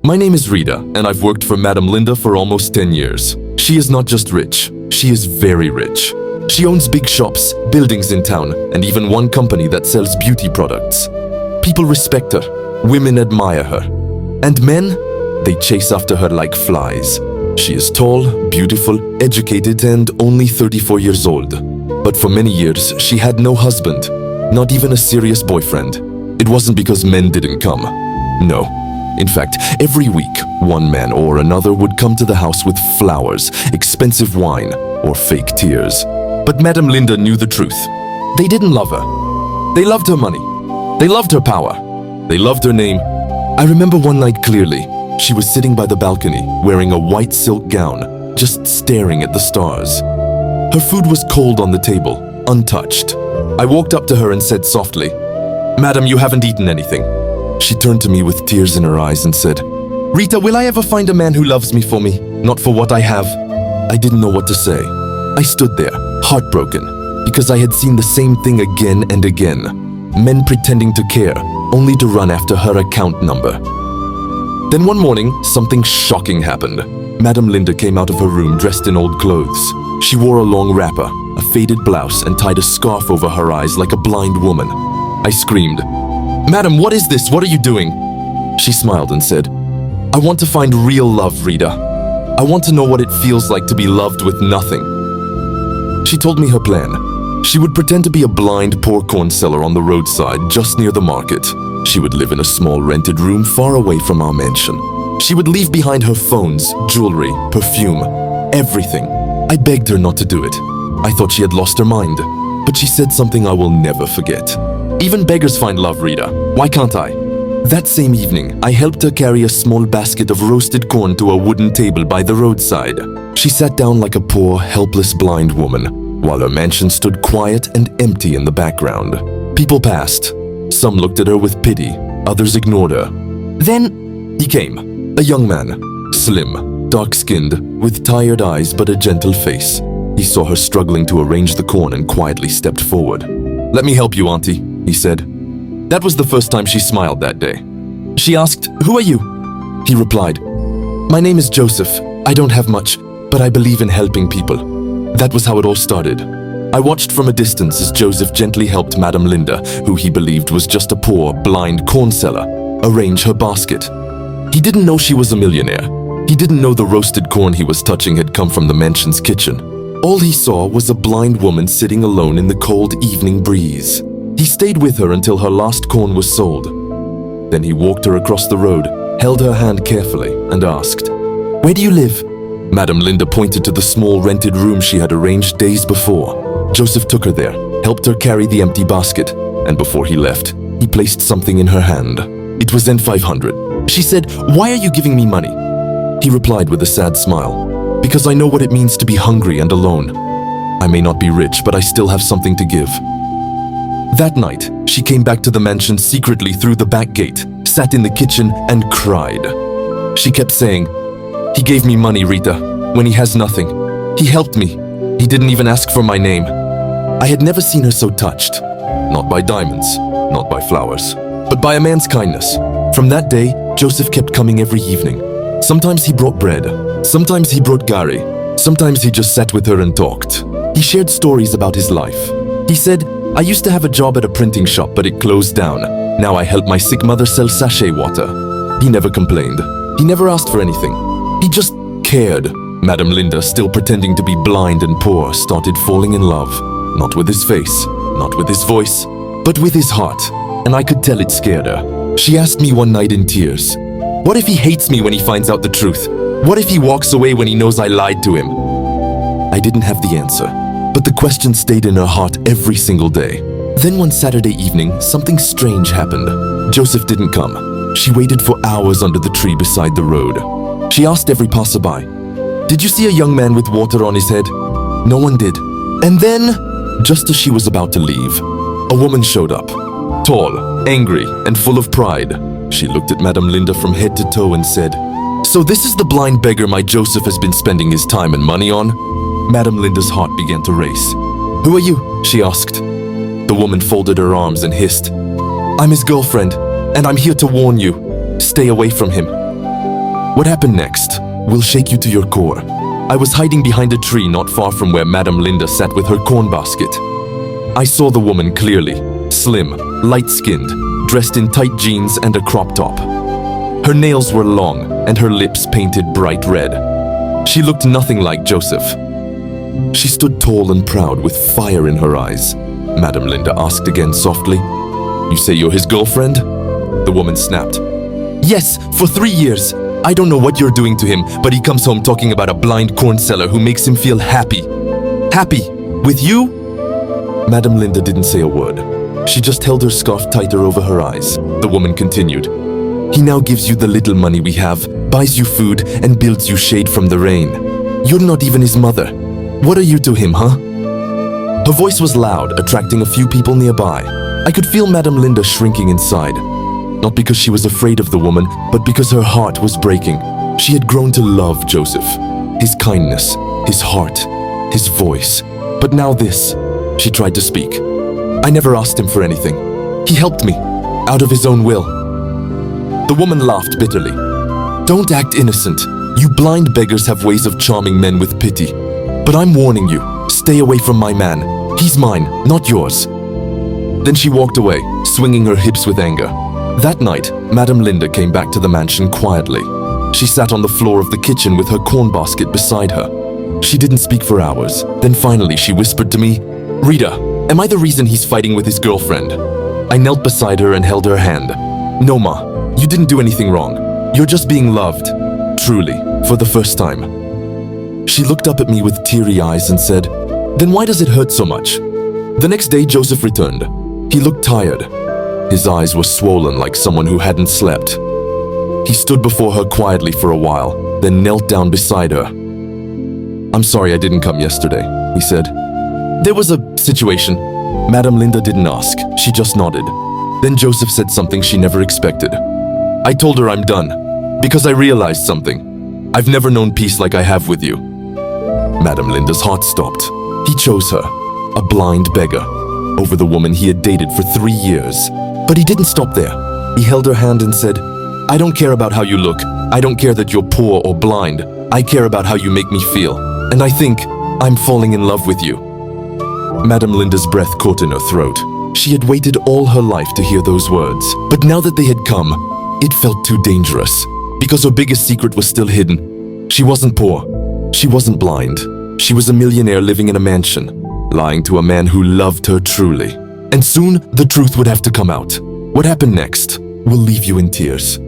My name is Rita, and I've worked for Madame Linda for almost 10 years. She is not just rich, she is very rich. She owns big shops, buildings in town, and even one company that sells beauty products. People respect her, women admire her, and men, they chase after her like flies. She is tall, beautiful, educated, and only 34 years old. But for many years, she had no husband, not even a serious boyfriend. It wasn't because men didn't come. No. In fact, every week, one man or another would come to the house with flowers, expensive wine, or fake tears. But Madame Linda knew the truth. They didn't love her. They loved her money. They loved her power. They loved her name. I remember one night clearly. She was sitting by the balcony, wearing a white silk gown, just staring at the stars. Her food was cold on the table, untouched. I walked up to her and said softly, "Madam, you haven't eaten anything." She turned to me with tears in her eyes and said, "Rita, will I ever find a man who loves me for me, not for what I have?" I didn't know what to say. I stood there, heartbroken, because I had seen the same thing again and again. Men pretending to care, only to run after her account number. Then one morning, something shocking happened. Madame Linda came out of her room dressed in old clothes. She wore a long wrapper, a faded blouse, and tied a scarf over her eyes like a blind woman. I screamed, "Madam, what is this? What are you doing?" She smiled and said, "I want to find real love, Rita. I want to know what it feels like to be loved with nothing." She told me her plan. She would pretend to be a blind, poor corn seller on the roadside just near the market. She would live in a small rented room far away from our mansion. She would leave behind her phones, jewelry, perfume, everything. I begged her not to do it. I thought she had lost her mind, but she said something I will never forget. "Even beggars find love, Rita. Why can't I?" That same evening, I helped her carry a small basket of roasted corn to a wooden table by the roadside. She sat down like a poor, helpless blind woman, while her mansion stood quiet and empty in the background. People passed. Some looked at her with pity, others ignored her. Then he came, a young man, slim, dark-skinned, with tired eyes but a gentle face. He saw her struggling to arrange the corn and quietly stepped forward. "Let me help you, Auntie," he said. That was the first time she smiled that day. She asked, "Who are you?" He replied, "My name is Joseph. I don't have much, but I believe in helping people." That was how it all started. I watched from a distance as Joseph gently helped Madame Linda, who he believed was just a poor, blind corn seller, arrange her basket. He didn't know she was a millionaire. He didn't know the roasted corn he was touching had come from the mansion's kitchen. All he saw was a blind woman sitting alone in the cold evening breeze. He stayed with her until her last corn was sold. Then he walked her across the road, held her hand carefully, and asked, "Where do you live?" Madame Linda pointed to the small rented room she had arranged days before. Joseph took her there, helped her carry the empty basket, and before he left, he placed something in her hand. It was N500. She said, "Why are you giving me money?" He replied with a sad smile, "Because I know what it means to be hungry and alone. I may not be rich, but I still have something to give." That night, she came back to the mansion secretly through the back gate, sat in the kitchen, and cried. She kept saying, "He gave me money, Rita, when he has nothing. He helped me. He didn't even ask for my name." I had never seen her so touched. Not by diamonds, not by flowers, but by a man's kindness. From that day, Joseph kept coming every evening. Sometimes he brought bread. Sometimes he brought gari. Sometimes he just sat with her and talked. He shared stories about his life. He said, "I used to have a job at a printing shop, but it closed down. Now I help my sick mother sell sachet water." He never complained. He never asked for anything. He just cared. Madame Linda, still pretending to be blind and poor, started falling in love. Not with his face, not with his voice, but with his heart. And I could tell it scared her. She asked me one night in tears, "What if he hates me when he finds out the truth? What if he walks away when he knows I lied to him?" I didn't have the answer, but the question stayed in her heart every single day. Then one Saturday evening, something strange happened. Joseph didn't come. She waited for hours under the tree beside the road. She asked every passerby, "Did you see a young man with water on his head?" No one did. And then, just as she was about to leave, a woman showed up. Tall, angry, and full of pride. She looked at Madame Linda from head to toe and said, "So this is the blind beggar my Joseph has been spending his time and money on?" Madame Linda's heart began to race. "Who are you?" she asked. The woman folded her arms and hissed, "I'm his girlfriend, and I'm here to warn you. Stay away from him." What happened next will shake you to your core. I was hiding behind a tree not far from where Madame Linda sat with her corn basket. I saw the woman clearly, slim, light-skinned, dressed in tight jeans and a crop top. Her nails were long and her lips painted bright red. She looked nothing like Joseph. She stood tall and proud with fire in her eyes. Madame Linda asked again softly, "You say you're his girlfriend?" The woman snapped. "Yes, for 3 years. I don't know what you're doing to him, but he comes home talking about a blind corn seller who makes him feel happy. Happy? With you?" Madame Linda didn't say a word. She just held her scarf tighter over her eyes. The woman continued, "He now gives you the little money we have, buys you food, and builds you shade from the rain. You're not even his mother. What are you to him, huh?" Her voice was loud, attracting a few people nearby. I could feel Madame Linda shrinking inside. Not because she was afraid of the woman, but because her heart was breaking. She had grown to love Joseph. His kindness, his heart, his voice. But now this. She tried to speak. "I never asked him for anything. He helped me, out of his own will." The woman laughed bitterly. "Don't act innocent. You blind beggars have ways of charming men with pity. But I'm warning you, stay away from my man. He's mine, not yours." Then she walked away, swinging her hips with anger. That night, Madame Linda came back to the mansion quietly. She sat on the floor of the kitchen with her corn basket beside her. She didn't speak for hours. Then finally she whispered to me, "Rita, am I the reason he's fighting with his girlfriend?" I knelt beside her and held her hand. "No, Ma, you didn't do anything wrong. You're just being loved. Truly, for the first time." She looked up at me with teary eyes and said, "Then why does it hurt so much?" The next day, Joseph returned. He looked tired. His eyes were swollen like someone who hadn't slept. He stood before her quietly for a while, then knelt down beside her. "I'm sorry I didn't come yesterday," he said. "There was a situation." Madame Linda didn't ask. She just nodded. Then Joseph said something she never expected. "I told her I'm done, because I realized something. I've never known peace like I have with you." Madame Linda's heart stopped. He chose her, a blind beggar, over the woman he had dated for 3 years. But he didn't stop there. He held her hand and said, "I don't care about how you look. I don't care that you're poor or blind. I care about how you make me feel. And I think I'm falling in love with you." Madame Linda's breath caught in her throat. She had waited all her life to hear those words. But now that they had come, it felt too dangerous. Because her biggest secret was still hidden. She wasn't poor. She wasn't blind. She was a millionaire living in a mansion, lying to a man who loved her truly. And soon, the truth would have to come out. What happened next will leave you in tears.